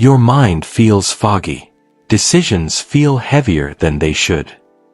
Your mind feels foggy. Decisions feel heavier than they should.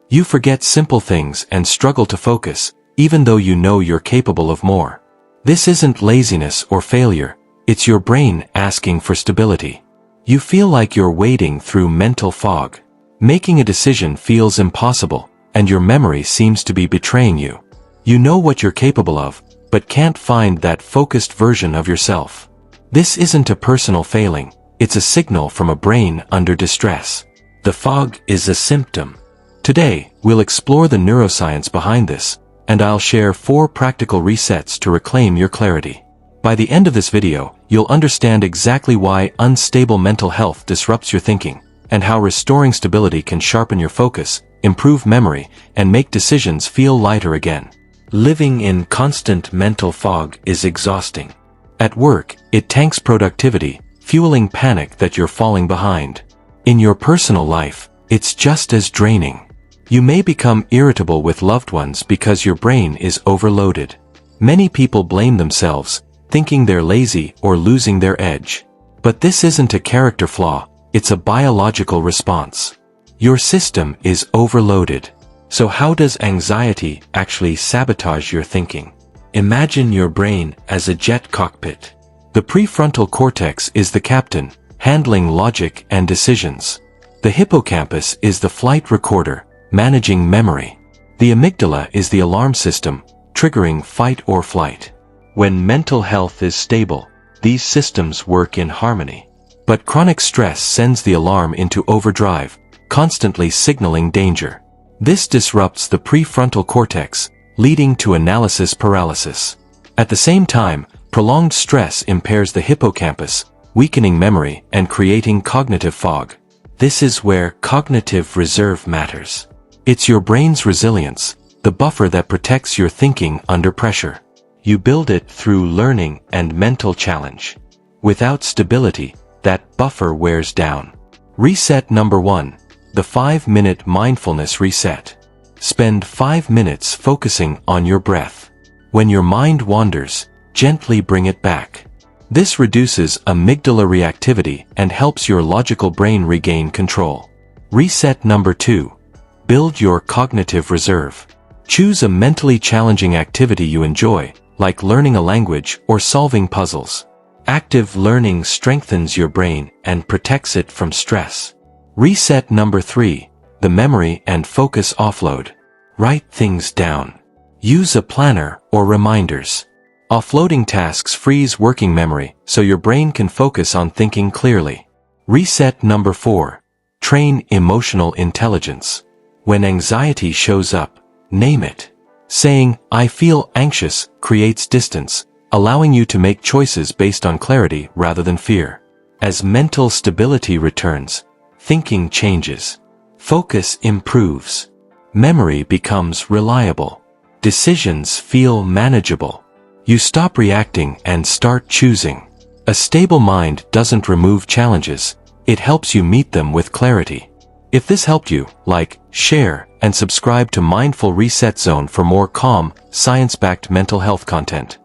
You forget simple things and struggle to focus, even though you know you're capable of more. This isn't laziness or failure, it's your brain asking for stability. You feel like you're wading through mental fog. Making a decision feels impossible, and your memory seems to be betraying you. You know what you're capable of, but can't find that focused version of yourself. This isn't a personal failing, it's a signal from a brain under distress. The fog is a symptom. Today, we'll explore the neuroscience behind this, and I'll share 4 practical resets to reclaim your clarity. By the end of this video, you'll understand exactly why unstable mental health disrupts your thinking, and how restoring stability can sharpen your focus, improve memory, and make decisions feel lighter again. Living in constant mental fog is exhausting. At work, it tanks productivity, fueling panic that you're falling behind. In your personal life, it's just as draining. You may become irritable with loved ones because your brain is overloaded. Many people blame themselves, thinking they're lazy or losing their edge. But this isn't a character flaw, it's a biological response. Your system is overloaded. So how does anxiety actually sabotage your thinking? Imagine your brain as a jet cockpit. The prefrontal cortex is the captain, handling logic and decisions. The hippocampus is the flight recorder, managing memory. The amygdala is the alarm system, triggering fight or flight. When mental health is stable, these systems work in harmony. But chronic stress sends the alarm into overdrive, constantly signaling danger. This disrupts the prefrontal cortex, leading to analysis paralysis. At the same time, prolonged stress impairs the hippocampus, weakening memory and creating cognitive fog. This is where cognitive reserve matters. It's your brain's resilience, the buffer that protects your thinking under pressure. You build it through learning and mental challenge. Without stability, that buffer wears down. Reset number 1. The 5-minute mindfulness reset. Spend 5 minutes focusing on your breath. When your mind wanders, gently bring it back. This reduces amygdala reactivity and helps your logical brain regain control. Reset number 2. Build your cognitive reserve. Choose a mentally challenging activity you enjoy, like learning a language or solving puzzles. Active learning strengthens your brain and protects it from stress. Reset number 3. The memory and focus offload. Write things down. Use a planner or reminders. Offloading tasks frees working memory so your brain can focus on thinking clearly. Reset number 4. Train emotional intelligence. When anxiety shows up, name it. Saying, "I feel anxious," creates distance, allowing you to make choices based on clarity rather than fear. As mental stability returns, thinking changes. Focus improves. Memory becomes reliable. Decisions feel manageable. You stop reacting and start choosing. A stable mind doesn't remove challenges, it helps you meet them with clarity. If this helped you, like, share, and subscribe to Mindful Reset Zone for more calm, science-backed mental health content.